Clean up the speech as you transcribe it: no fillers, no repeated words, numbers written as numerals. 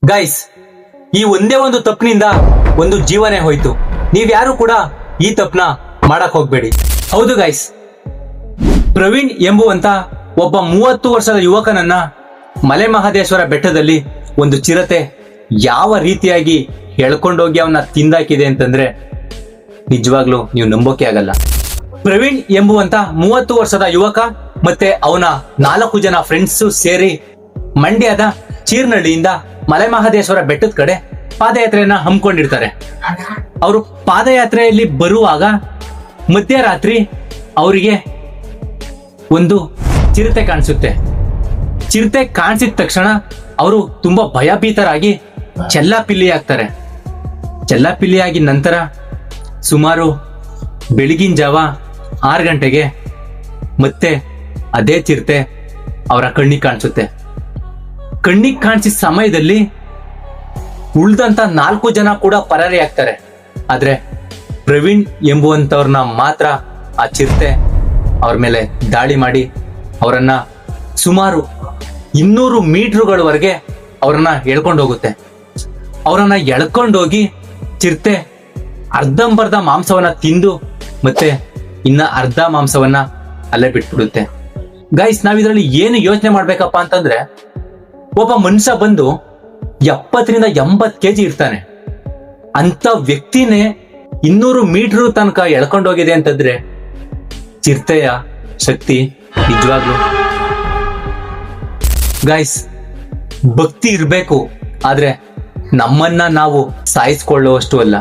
Guys, ಈ ಒಂದೇ ಒಂದು ತಪ್ಪಿನಿಂದ ಒಂದು ಜೀವನೇ ಹೋಯ್ತು. ನೀವ್ಯಾರು ಕೂಡ ಈ ತಪ್ಪನ ಮಾಡಕ್ ಹೋಗ್ಬೇಡಿ. ಹೌದು ಗೈಸ್, ಪ್ರವೀಣ್ ಎಂಬುವಂತ ಒಬ್ಬ 30 ವರ್ಷದ ಯುವಕನನ್ನ ಮಲೆ ಮಹದೇಶ್ವರ ಬೆಟ್ಟದಲ್ಲಿ ಒಂದು ಚಿರತೆ ಯಾವ ರೀತಿಯಾಗಿ ಎಳ್ಕೊಂಡೋಗಿ ಅವನ್ನ ತಿಂದಾಕಿದೆ ಅಂತಂದ್ರೆ ನಿಜವಾಗ್ಲೂ ನೀವು ನಂಬೋಕೆ ಆಗಲ್ಲ. ಪ್ರವೀಣ್ ಎಂಬುವಂತ 30 ವರ್ಷದ ಯುವಕ ಮತ್ತೆ ಅವನ 4 ಜನ ಫ್ರೆಂಡ್ಸ್ ಸೇರಿ ಮಂಡ್ಯದ ಚೀರ್ನಳ್ಳಿಯಿಂದ ಮಲೆ ಮಹದೇಶ್ವರ ಬೆಟ್ಟದ ಕಡೆ ಪಾದಯಾತ್ರೆಯನ್ನ ಹಮ್ಮಿಕೊಂಡಿರ್ತಾರೆ. ಅವರು ಪಾದಯಾತ್ರೆಯಲ್ಲಿ ಬರುವಾಗ ಮಧ್ಯರಾತ್ರಿ ಅವರಿಗೆ ಒಂದು ಚಿರತೆ ಕಾಣಿಸುತ್ತೆ. ಚಿರತೆ ಕಾಣಿಸಿದ ತಕ್ಷಣ ಅವರು ತುಂಬಾ ಭಯಭೀತರಾಗಿ ಚೆಲ್ಲಾಪಿಲ್ಲಿ ಆಗ್ತಾರೆ. ಚೆಲ್ಲಾಪಿಲ್ಲಿಯಾಗಿ ನಂತರ ಸುಮಾರು ಬೆಳಗಿನ ಜಾವ 6 ಗಂಟೆಗೆ ಮತ್ತೆ ಅದೇ ಚಿರತೆ ಅವರ ಕಣ್ಣಿಗೆ ಕಾಣಿಸುತ್ತೆ. ಕಣ್ಣಿಗೆ ಕಾಣಿಸಿದ ಸಮಯದಲ್ಲಿ ಉಳಿದಂತ 4 ಜನ ಕೂಡ ಪರಾರಿ ಆಗ್ತಾರೆ. ಆದ್ರೆ ಪ್ರವೀಣ್ ಎಂಬುವಂತವ್ರನ್ನ ಮಾತ್ರ ಆ ಚಿರತೆ ಅವ್ರ ಮೇಲೆ ದಾಳಿ ಮಾಡಿ ಅವರನ್ನ ಸುಮಾರು 200 ಮೀಟರ್ಗಳವರೆಗೆ ಅವರನ್ನ ಎಳ್ಕೊಂಡು ಹೋಗುತ್ತೆ. ಅವರನ್ನ ಎಳ್ಕೊಂಡೋಗಿ ಚಿರತೆ ಅರ್ಧಂಬರ್ಧ ಮಾಂಸವನ್ನ ತಿಂದು ಮತ್ತೆ ಇನ್ನ ಅರ್ಧ ಮಾಂಸವನ್ನ ಅಲ್ಲೇ ಬಿಟ್ಬಿಡುತ್ತೆ. ಗೈಸ್, ನಾವಿದ್ರಲ್ಲಿ ಏನು ಯೋಚನೆ ಮಾಡ್ಬೇಕಪ್ಪ ಅಂತಂದ್ರೆ, ಒಬ್ಬ ಮನುಷ್ಯ ಬಂದು 70 ರಿಂದ 80 kg ಇರ್ತಾನೆ. ಅಂತ ವ್ಯಕ್ತಿನೇ 200 ಮೀಟರ್ ತನಕ ಎಳ್ಕೊಂಡೋಗಿದೆ ಅಂತಂದ್ರೆ ಚಿರತೆಯ ಶಕ್ತಿ ನಿಜವಾಗ್ಲು. ಗೈಸ್, ಭಕ್ತಿ ಇರ್ಬೇಕು, ಆದ್ರೆ ನಮ್ಮನ್ನ ನಾವು ಸಾಯಿಸ್ಕೊಳ್ಳುವಷ್ಟು ಅಲ್ಲ.